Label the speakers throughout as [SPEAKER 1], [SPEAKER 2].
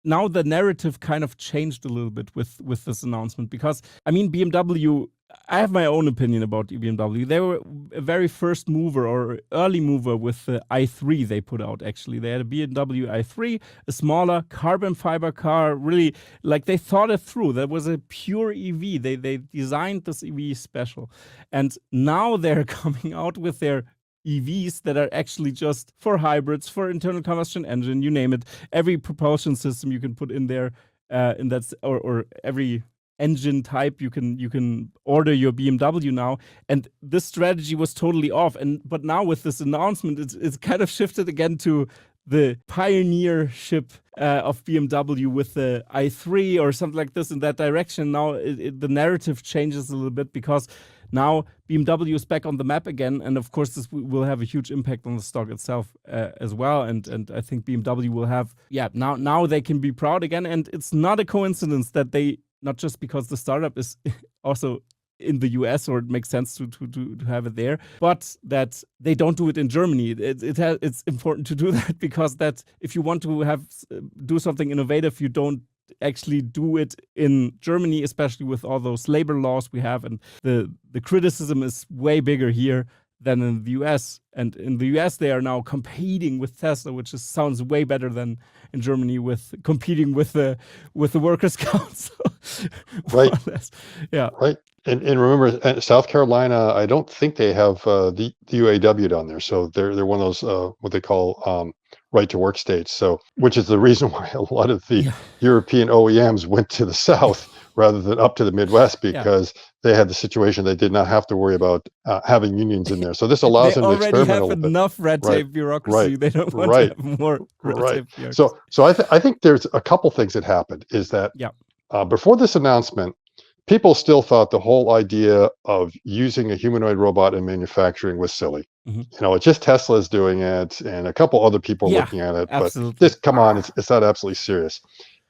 [SPEAKER 1] now the narrative kind of changed a little bit with this announcement, because I mean, BMW, I have my own opinion about BMW. They were a very first mover or early mover with the i3 they put out, actually. They had a BMW i3, a smaller carbon fiber car, really, like they thought it through. That was a pure EV. They designed this EV special. And now they're coming out with their EVs that are actually just for hybrids, for internal combustion engine, you name it. Every propulsion system you can put in there, or every engine type you can order your BMW now. And this strategy was totally off. But now with this announcement, it's kind of shifted again to the pioneership of BMW with the i3 or something like this, in that direction. Now the narrative changes a little bit, because now BMW is back on the map again, and of course this will have a huge impact on the stock itself as well. And I think BMW will have, now they can be proud again. And it's not a coincidence that they, not just because the startup is also in the US, or it makes sense to have it there, but that they don't do it in Germany. It's important to do that, because that if you want to do something innovative, you don't actually do it in Germany, especially with all those labor laws we have, and the criticism is way bigger here than in the US. And in the US, they are now competing with Tesla, which sounds way better than in Germany with competing with the Workers' Council.
[SPEAKER 2] Right.
[SPEAKER 1] Yeah.
[SPEAKER 2] Right. And remember, South Carolina, I don't think they have the UAW down there. So they're one of those what they call right to work states. So, which is the reason why a lot of the European OEMs went to the South rather than up to the Midwest, because they had the situation they did not have to worry about having unions in there. So this allows them to experiment a little bit.
[SPEAKER 1] They already have enough red tape bureaucracy. They don't want to have more red tape bureaucracy.
[SPEAKER 2] So I think there's a couple things that happened. Is that before this announcement, people still thought the whole idea of using a humanoid robot in manufacturing was silly. You know, it's just Tesla's doing it, and a couple other people looking at it.
[SPEAKER 1] Absolutely.
[SPEAKER 2] But this, come on, it's not absolutely serious.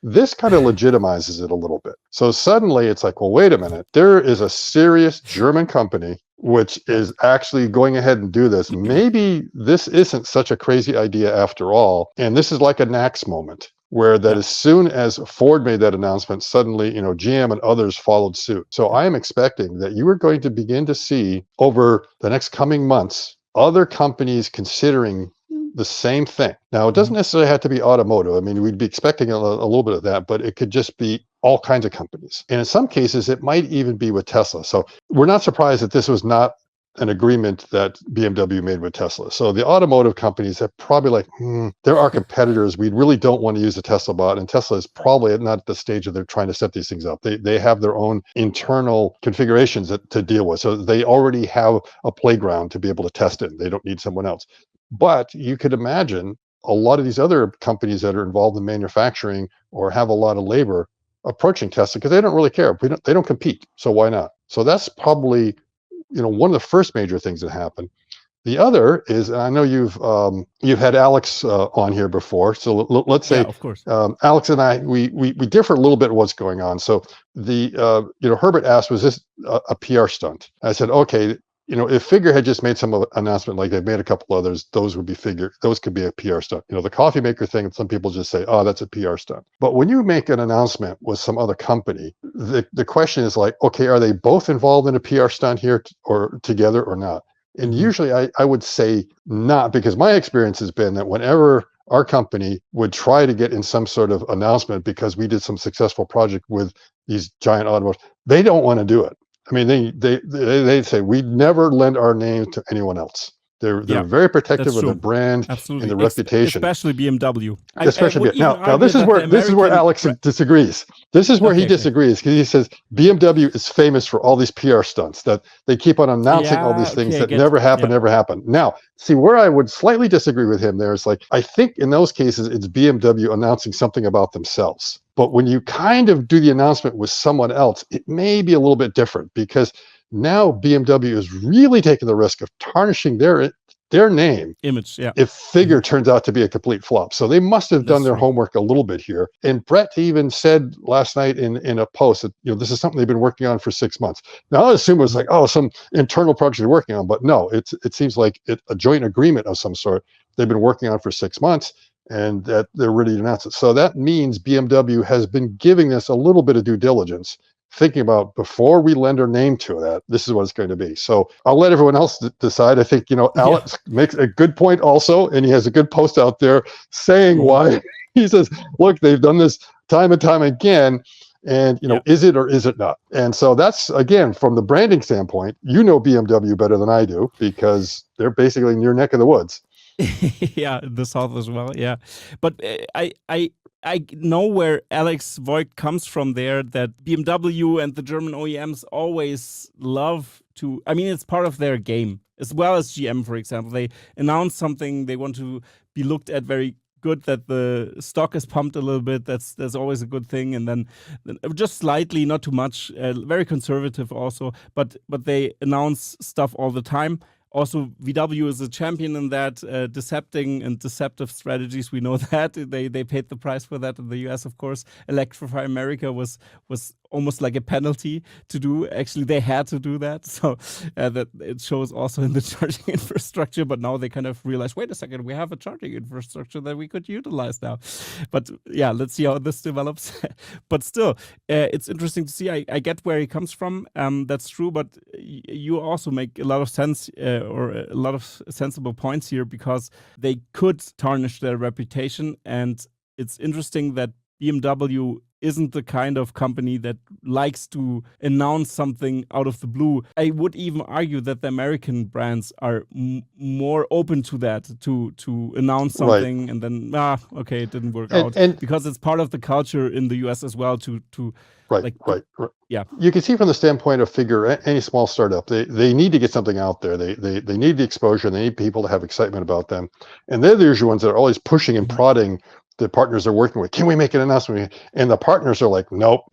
[SPEAKER 2] This kind of legitimizes it a little bit. So suddenly it's like, well, wait a minute. There is a serious German company which is actually going ahead and do this. Maybe this isn't such a crazy idea after all. And this is like a NACS moment, where that as soon as Ford made that announcement, suddenly, you know, GM and others followed suit. So I am expecting that you are going to begin to see over the next coming months other companies considering the same thing. Now, it doesn't necessarily have to be automotive. I mean, we'd be expecting a little bit of that, but it could just be all kinds of companies. And in some cases, it might even be with Tesla. So we're not surprised that this was not an agreement that BMW made with Tesla. So the automotive companies are probably like, they're our competitors. We really don't want to use the Tesla bot. And Tesla is probably not at the stage of they're trying to set these things up. They have their own internal configurations to deal with. So they already have a playground to be able to test it. They don't need someone else. But you could imagine a lot of these other companies that are involved in manufacturing or have a lot of labor approaching Tesla because they don't really care. They don't compete. So why not? So that's probably, you know, one of the first major things that happened. The other is, and I know you've had Alex on here before. So let's say,
[SPEAKER 1] of course.
[SPEAKER 2] Alex and I, we differ a little bit in what's going on. So Herbert asked, was this a PR stunt? I said, okay. You know, if Figure had just made some announcement like they've made a couple others, those could be a PR stunt. You know, the coffee maker thing, some people just say, oh, that's a PR stunt. But when you make an announcement with some other company, the question is like, okay, are they both involved in a PR stunt here or together or not? And usually I would say not, because my experience has been that whenever our company would try to get in some sort of announcement because we did some successful project with these giant automobiles, they don't want to do it. I mean, they say we never lend our name to anyone else. They're very protective of the brand and the reputation,
[SPEAKER 1] especially BMW.
[SPEAKER 2] Now this is where Alex disagrees. This is where he disagrees, because he says BMW is famous for all these PR stunts that they keep on announcing all these things that never happen. Now, see where I would slightly disagree with him there is like, I think in those cases it's BMW announcing something about themselves. But when you kind of do the announcement with someone else, it may be a little bit different, because now BMW is really taking the risk of tarnishing their name
[SPEAKER 1] image,
[SPEAKER 2] if Figure turns out to be a complete flop. So they must have done their homework a little bit here. And Brett even said last night in a post that, you know, this is something they've been working on for 6 months. Now I assume it was like, oh, some internal project they're working on, but no, it seems like a joint agreement of some sort they've been working on for 6 months. and that they're ready to announce it. So that means BMW has been giving us a little bit of due diligence, thinking about before we lend our name to that, this is what it's going to be. So I'll let everyone else decide. I think, Alex makes a good point also, and he has a good post out there saying why. He says, look, they've done this time and time again. And, is it or is it not? And so that's, again, from the branding standpoint, BMW better than I do, because they're basically in your neck of the woods.
[SPEAKER 1] Yeah, the South as well. Yeah. But I know where Alex Voigt comes from there, that BMW and the German OEMs always love to, it's part of their game, as well as GM, for example. They announce something, they want to be looked at very good, that the stock is pumped a little bit. That's always a good thing. And then just slightly, not too much, very conservative also, but they announce stuff all the time. Also, VW is a champion in that, decepting and deceptive strategies. We know that they paid the price for that in the US, of course. Electrify America was almost like a penalty to do. Actually, they had to do that. So that it shows also in the charging infrastructure. But now they kind of realize, wait a second, we have a charging infrastructure that we could utilize now. But yeah, let's see how this develops. But still, it's interesting to see. I get where he comes from. That's true. But you also make a lot of sense, or a lot of sensible points here, because they could tarnish their reputation. And it's interesting that BMW isn't the kind of company that likes to announce something out of the blue. I would even argue that the American brands are more open to that, to announce something and then, okay, it didn't work out. Because it's part of the culture in the US as well to
[SPEAKER 2] Right.
[SPEAKER 1] Yeah.
[SPEAKER 2] You can see from the standpoint of any small startup, they need to get something out there. They need the exposure. They need people to have excitement about them. And they're the usual ones that are always pushing and prodding the partners they're working with. Can we make an announcement? And the partners are like, nope.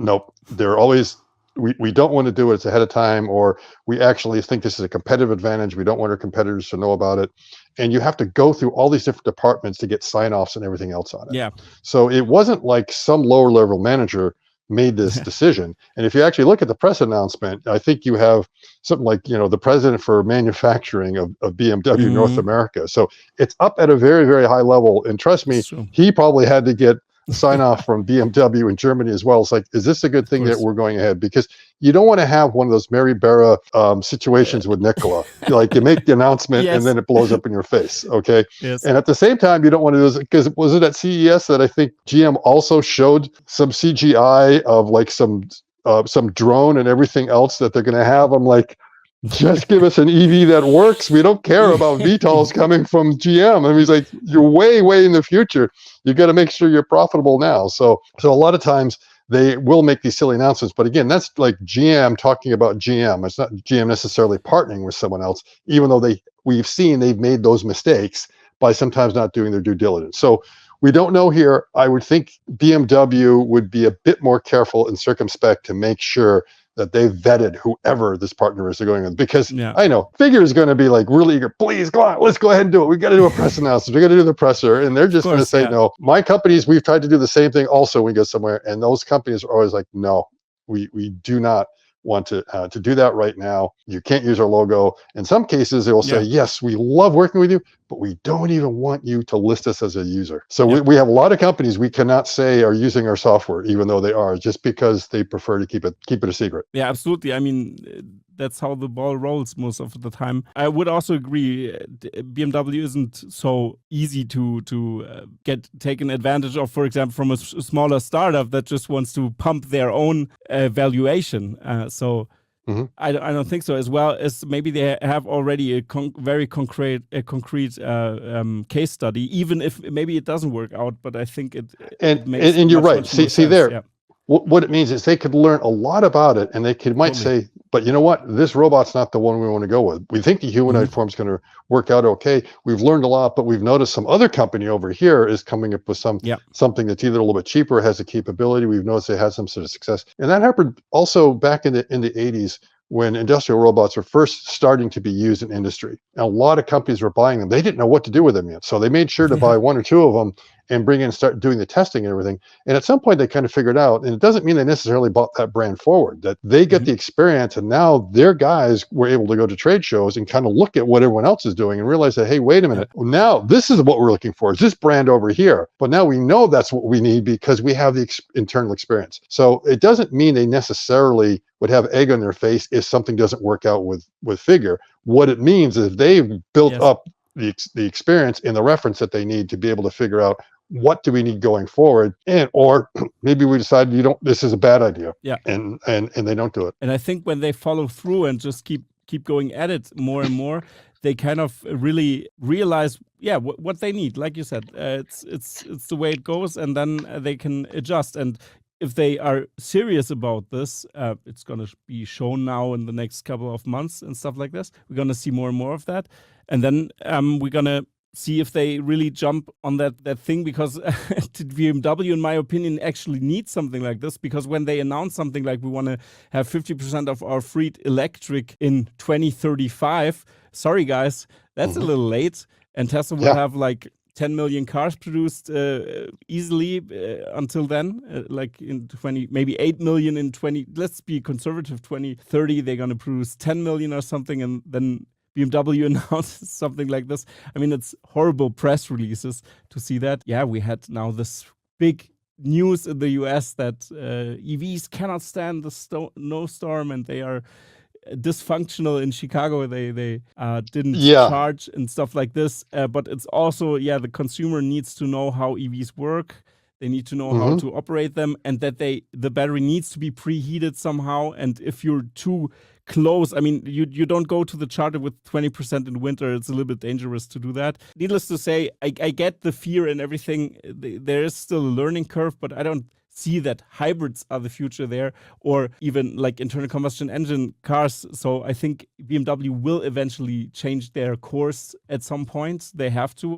[SPEAKER 2] They're always, we don't want to do it ahead of time, or we actually think this is a competitive advantage. We don't want our competitors to know about it. And you have to go through all these different departments to get sign-offs and everything else on it.
[SPEAKER 1] Yeah.
[SPEAKER 2] So it wasn't like some lower level manager made this decision. And if you actually look at the press announcement, I think you have something like, the president for manufacturing of BMW North America. So it's up at a very, very high level. And trust me, he probably had to get sign off from BMW in Germany as well. It's like, is this a good thing that we're going ahead? Because you don't want to have one of those Mary Barra situations with Nikola. Like, you make the announcement and then it blows up in your face. Okay.
[SPEAKER 1] Yes.
[SPEAKER 2] And at the same time, you don't want to do this, because was it at CES that I think GM also showed some CGI of like some drone and everything else that they're going to have? I'm like, just give us an EV that works. We don't care about VTOLs coming from GM. And he's like, you're way, way in the future. You got to make sure you're profitable now. So a lot of times they will make these silly announcements. But again, that's like GM talking about GM. It's not GM necessarily partnering with someone else, even though we've seen they've made those mistakes by sometimes not doing their due diligence. So we don't know here. I would think BMW would be a bit more careful and circumspect to make sure that they've vetted whoever this partner is they're going with, because I know Figure is going to be like really eager. Please go on, let's go ahead and do it. We got to do a press announcement. We got to do the presser, and they're just going to say no. My companies, we've tried to do the same thing also when we go somewhere, and those companies are always like, no, we do not want to do that right now. You can't use our logo. In some cases, they will say, yes, we love working with you, but we don't even want you to list us as a user. So we have a lot of companies we cannot say are using our software, even though they are, just because they prefer to keep it a secret.
[SPEAKER 1] Yeah, absolutely. I mean, that's how the ball rolls most of the time. I would also agree, BMW isn't so easy to get taken advantage of, for example, from a smaller startup that just wants to pump their own valuation. I don't think so. As well as maybe they have already a very concrete case study, even if maybe it doesn't work out. But I think it makes
[SPEAKER 2] and you're right.
[SPEAKER 1] Much more
[SPEAKER 2] See there.
[SPEAKER 1] Yeah.
[SPEAKER 2] What it means is they could learn a lot about it, and they might say, but you know what? This robot's not the one we want to go with. We think the humanoid form's going to work out okay. We've learned a lot, but we've noticed some other company over here is coming up with something that's either a little bit cheaper, has a capability. We've noticed it has some sort of success. And that happened also back in the 80s, when industrial robots were first starting to be used in industry. And a lot of companies were buying them. They didn't know what to do with them yet. So they made sure to buy one or two of them and bring in and start doing the testing and everything. And at some point they kind of figured out, and it doesn't mean they necessarily bought that brand forward, that they get the experience, and now their guys were able to go to trade shows and kind of look at what everyone else is doing and realize that, hey, wait a minute, now this is what we're looking for, is this brand over here. But now we know that's what we need because we have the internal experience. So it doesn't mean they necessarily would have egg on their face if something doesn't work out with Figure. What it means is they've built up the experience and the reference that they need to be able to figure out what do we need going forward, and or maybe we decide this is a bad idea, and they don't do it.
[SPEAKER 1] And I think when they follow through and just keep going at it more and more, they kind of really realize what they need. Like you said, it's the way it goes, and then they can adjust. And if they are serious about this, it's going to be shown now in the next couple of months and stuff like this. We're going to see more and more of that. And then we're going to see if they really jump on that thing, because BMW, in my opinion, actually needs something like this, because when they announce something like we want to have 50% of our fleet electric in 2035, sorry guys, that's a little late. And Tesla will have like 10 million cars produced easily until then, like in maybe 8 million in 20, let's be conservative, 2030, they're going to produce 10 million or something, and then BMW announces something like this. I mean, it's horrible press releases to see that. Yeah, we had now this big news in the US that EVs cannot stand the snowstorm, and they are dysfunctional in Chicago. They didn't charge and stuff like this. But it's also, the consumer needs to know how EVs work. They need to know how to operate them, and that the battery needs to be preheated somehow. And if you're too close, I mean, you don't go to the charger with 20% in winter. It's a little bit dangerous to do that. Needless to say, I get the fear and everything. There is still a learning curve, but I don't see that hybrids are the future there, or even like internal combustion engine cars. So I think BMW will eventually change their course at some point. They have to.